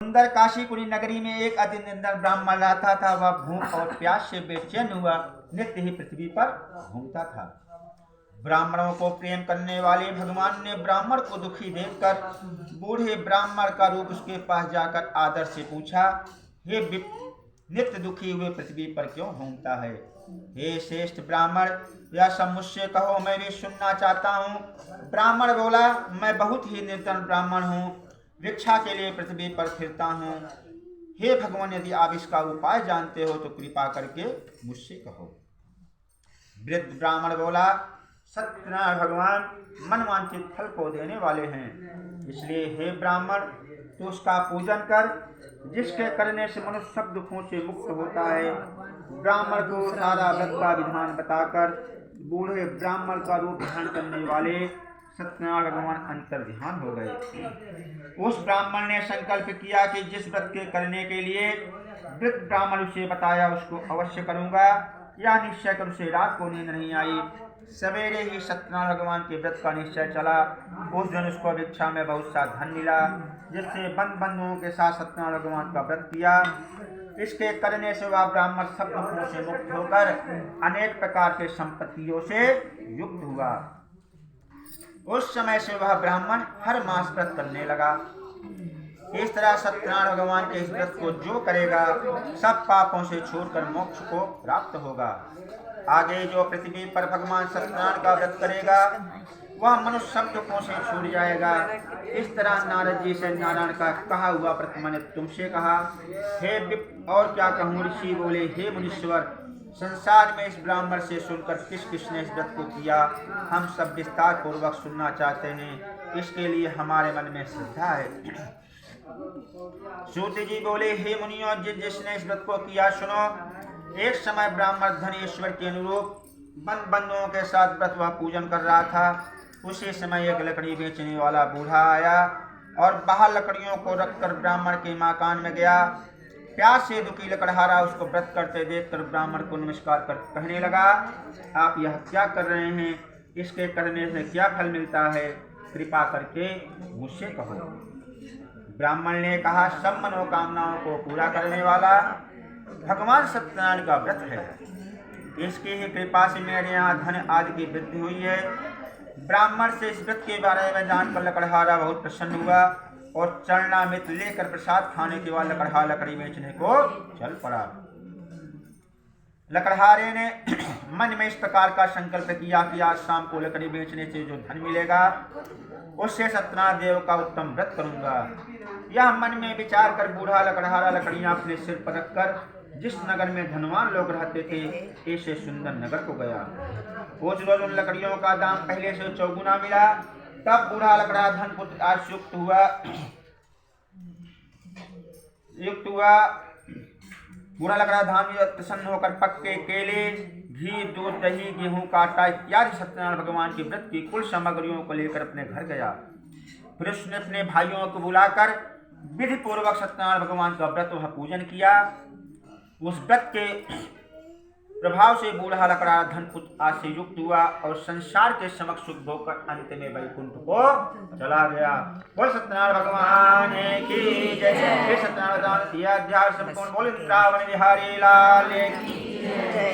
सुंदर काशीपुरी नगरी में एक अति निर्धन ब्राह्मण रहता था। वह भूख और प्यास से बेचैन हुआ नित्य ही पृथ्वी पर घूमता था। ब्राह्मणों को प्रेम करने वाले भगवान ने ब्राह्मण को दुखी देखकर बूढ़े ब्राह्मण का रूप उसके पास जाकर आदर से पूछा, हे नित्य दुखी हुए पृथ्वी पर क्यों घूमता है? हे श्रेष्ठ ब्राह्मण, यह सब मुझसे कहो, मैं भी सुनना चाहता हूँ। ब्राह्मण बोला, मैं बहुत ही निर्धन ब्राह्मण हूँ, भिक्षा के लिए पृथ्वी पर फिरता हूँ। हे भगवान, यदि आप इसका उपाय जानते हो तो कृपा करके मुझसे कहो। वृद्ध ब्राह्मण बोला, सत्यनारायण भगवान मनवांछित फल को देने वाले हैं, इसलिए हे ब्राह्मण तू उसका पूजन कर, जिसके करने से मनुष्य सब दुखों से मुक्त होता है। ब्राह्मण को सारा व्रत का विधान बताकर बूढ़े ब्राह्मण का रूप धारण करने वाले सत्यनारायण भगवान अंतर ध्यान हो गए। उस ब्राह्मण ने संकल्प किया कि जिस व्रत के करने के लिए वृद्ध ब्राह्मण उसे बताया उसको अवश्य करूंगा। यह निश्चय कर उसे रात को नींद नहीं आई। सवेरे ही सत्यनारायण भगवान के व्रत का निश्चय चला। उस दिन उसको भिक्षा में बहुत सा धन मिला, जिससे बंधुओं के साथ सत्यनारायण भगवान का व्रत किया। इसके करने से वह ब्राह्मण सब दुखों से मुक्त होकर अनेक प्रकार के संपत्तियों से युक्त हुआ। उस समय से वह ब्राह्मण हर मास व्रत करने लगा। इस तरह सत्यनारायण भगवान के इस व्रत को जो करेगा सब पापों से छोड़कर मोक्ष को प्राप्त होगा। आगे जो पृथ्वी पर भगवान सत्यनारायण का व्रत करेगा वह मनुष्य सब दुखों से छूट जाएगा। इस तरह नारद जी से नारायण का कहा हुआ व्रत मैंने तुमसे कहा। हे और क्या कहूँ? ऋषि बोले, हे मुनीश्वर, संसार में इस ब्राह्मण से सुनकर किस किसने इस व्रत को किया, हम सब विस्तार पूर्वक सुनना चाहते हैं। इसके लिए हमारे मन में श्रद्धा है। सूत जी बोले, हे मुनियों, जिसने इस व्रत को किया सुनो। एक समय ब्राह्मण धन ईश्वर के अनुरूप बंधुओं के साथ व्रत वह पूजन कर रहा था। उसी समय एक लकड़ी बेचने वाला बूढ़ा आया और बाहर लकड़ियों को रखकर ब्राह्मण के मकान में गया। प्यास से दुखी लकड़हारा उसको व्रत करते देखकर ब्राह्मण को नमस्कार कर कहने लगा, आप यह क्या कर रहे हैं? इसके करने से क्या फल मिलता है? कृपा करके मुझसे कहो। ब्राह्मण ने कहा, सब मनोकामनाओं को पूरा करने वाला भगवान सत्यनारायण का व्रत है। इसकी ही कृपा से मेरे यहाँ धन आदि की वृद्धि हुई है। ब्राह्मण से इस व्रत के बारे में जानकर लकड़हारा बहुत प्रसन्न हुआ और चरणामृत लेकर प्रसाद खाने के बाद लकड़हारा लकड़ी बेचने को चल पड़ा। लकड़हारे ने मन में इस प्रकार का संकल्प किया कि आज शाम को लकड़ी बेचने से जो धन मिलेगा उससे सत्यनारायण देव का उत्तम व्रत करूंगा। यह मन में विचार कर बूढ़ा लकड़हारा लकड़ियां अपने सिर पर रखकर जिस नगर में धनवान लोग रहते थे ऐसे सुंदर नगर को गया। रोज रोज उन लकड़ियों का दाम पहले से चौगुना मिला। तब बूढ़ा लकड़ा धन पुत्र आज युक्त हुआ। बूढ़ा लकड़ा धाम प्रसन्न होकर पक्के केले, घी, दूध, दही, गेहूं का आटा इत्यादि सत्यनारायण भगवान के व्रत की कुल सामग्रियों को लेकर अपने घर गया। फिर उसने अपने भाइयों को बुलाकर विधि पूर्वक सत्यनारायण भगवान का व्रत वह पूजन किया। उस व्रत के प्रभाव से बूढ़ा लकड़ा धनपुत्र आज से युक्त हुआ और संसार के समक्ष सुख भोगकर अंत में वैकुंठ को चला गया। बोल सत्यनारायण भगवान की जय। सत्यनारायण अध्याय संपूर्ण बोल वृंदावन बिहारी लाल की जय।